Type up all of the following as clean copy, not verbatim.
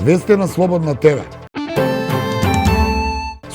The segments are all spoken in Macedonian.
Весте на Слободна ТВ.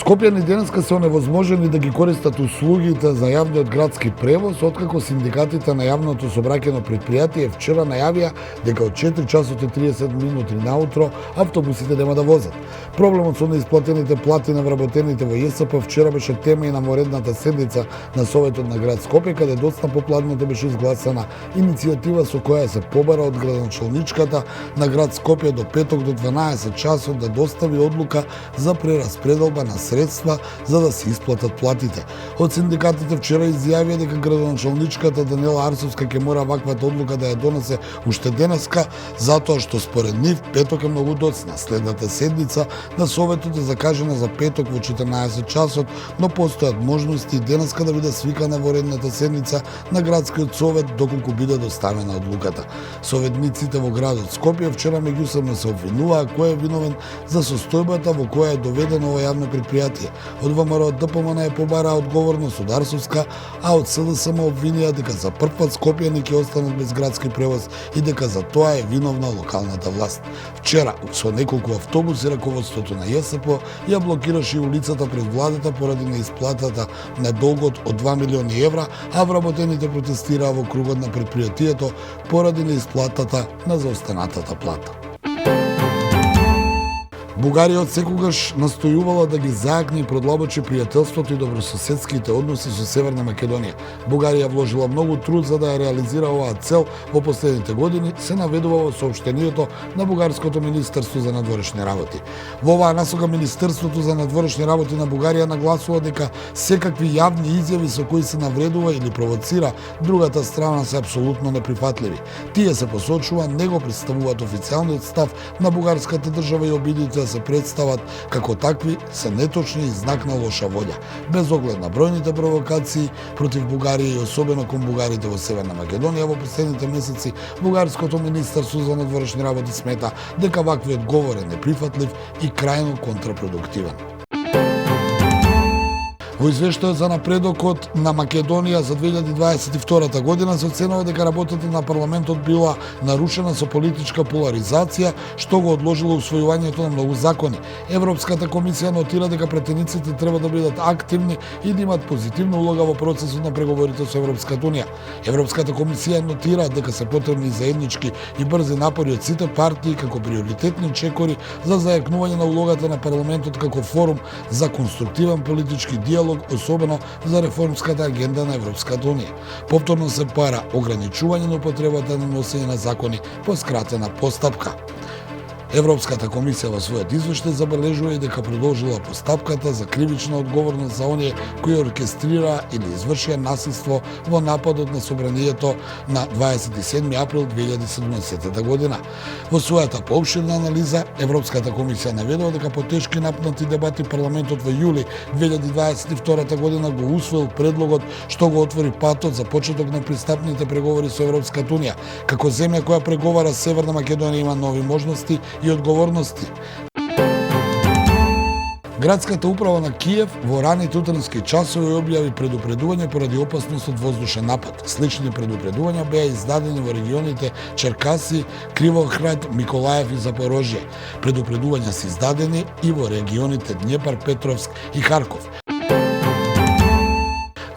Скопјани денеска се оневозможени да ги користат услугите за јавниот градски превоз, откако синдикатите на јавното сообраќајно предпријатие вчера најавија дека од 4 часот и 30 минути наутро автобусите нема да возат. Проблемот со неисплатените плати на вработените во ЈСП вчера беше тема и на моредната седница на Советот на град Скопје, каде доцна попладното беше изгласана иницијатива со која се побара од градоначалничката на град Скопје до петок до 12 часот да достави одлука за прераспределба на средства за да се исплатат платите. Од синдикатите вчера изјавија дека градоначалничката Даниела Арсовска ќе мора ваквата одлука да ја донесе уште денеска, затоа што според нив петок е многу доцна. Следната седница на Советот е закажана за петок во 14 часот, но постојат можности денеска да биде свикана во редната седница на градскиот совет доколку биде доставена одлуката. Советниците во градот Скопје вчера меѓусебно се обвинуваа кој е виновен за состојбата во која е доведено ова јавно предпријатие. Од ВМРО ДПМН е побараа одговорност од Арсовска, а од СДСМ обвинија дека за прв пат скопјани ќе останат без градски превоз и дека за тоа е виновна локалната власт. Вчера со неколку автобуси раководството на ЈСП ја блокираше улицата пред владата поради неисплатата на долгот од 2 милиони евра, а вработените протестираа во кругот на предпријатието поради неисплатата на заостанатата плата. Бугарија од секогаш настојувала да ги заакне и продлабочи пријателството и добрососедските односи со Северна Македонија. Бугарија вложила многу труд за да ја реализира оваа цел во последните години, се наведува во соопштението на Бугарското министерство за надворешни работи. Во оваа насока Министерството за надворешни работи на Бугарија нагласува дека секакви јавни изјави со кои се навредува или провоцира другата страна се апсолутно неприфатливи. Тие се посочува не го представуваат официјалниот став на бугарската држава и обидите се представат како такви се неточни и знак на лоша волја. Без оглед на бројните провокации против Бугарија и особено кон бугарите во Северна Македонија во последните месеци, Бугарското министерство за надворешни работи смета дека ваквиот говор е неприфатлив и крајно контрапродуктивен. Во извештајот за напредокот на Македонија за 2022 година се оценува дека работата на парламентот била нарушена со политичка поларизација, што го одложило усвојувањето на многу закони. Европската комисија нотира дека претениците треба да бидат активни и да имат позитивна улога во процесот на преговорите со Европската унија. Европската комисија нотира дека се потребни заеднички и брзи напори од сите партии како приоритетни чекори за зајакнување на улогата на парламентот како форум за конструктивен политички диалог, особено за реформската агенда на Европската унија. Повторно се пара ограничување на употребата на носење на закони по скратена постапка. Европската комисија во својот извештај забележува и дека продолжила постапката за кривична одговорност за оние кои оркестрираа или извршија насилство во нападот на собранието на 27 април 2017 година. Во својата пообширна анализа, Европската комисија наведува дека по тешки напнати дебати парламентот во јули 2022 година го усвоил предлогот што го отвори патот за почеток на пристапните преговори со Европската унија. Како земја која преговара, Северна Македонија има нови можности и одговорности. Градската управа на Киев во раните утренски часови објави предупредување поради опасност од воздушен напад. Слични предупредувања беа издадени во регионите Черкаси, Кривоград, Миколаев и Запорожје. Предупредувања се издадени и во регионите Днепар, Петровск и Харков.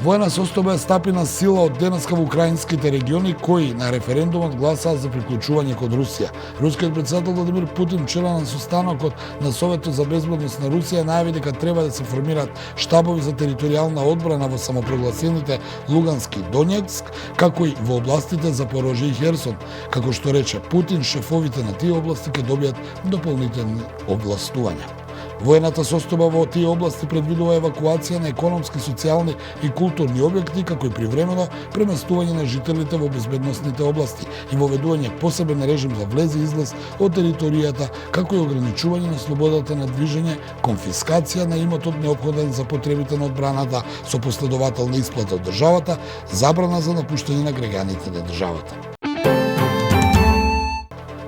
Воена состојба стапи на сила од денеска во украинските региони кои на референдумот гласаа за приклучување кон Русија. Рускиот председател Владимир Путин вчера на состанокот на Советот за безбедност на Русија најави дека треба да се формираат штабови за територијална одбрана во самопрогласените Лугански и Донецк, како и во областите Запорожје и Херсон. Како што рече Путин, шефовите на тие области ќе добијат дополнителни овластувања. Воената состојба во тие области предвидува евакуација на економски, социјални и културни објекти, како и привремено преместување на жителите во безбедносните области и воведување посебен режим за влез и излез од територијата, како и ограничување на слободата на движење, конфискација на имотот неопходен за потребите на одбраната со последователна исплата од државата, забрана за напуштање на граѓаните на државата.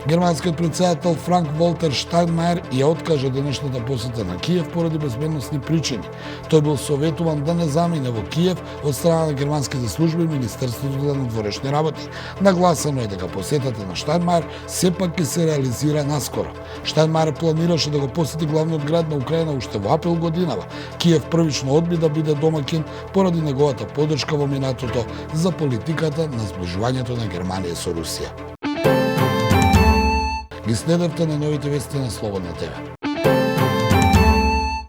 Германскиот претседател Франк Волтер Штајнмајер ја откажа денешната посета на Киев поради безбедносни причини. Тој бил советуван да не замине во Киев од страна на германските служби и Министерството за надворешни работи. Нагласено е дека посетата на Штајнмајер сепак ќе се реализира наскоро. Штајнмајер планираше да го посети главниот град на Украина уште во април годинава. Киев првично одби да биде домаќин поради неговата поддршка во минатото за политиката на зближувањето на Германија со Русија. Ги следевте на новите вести на Слободна ТВ.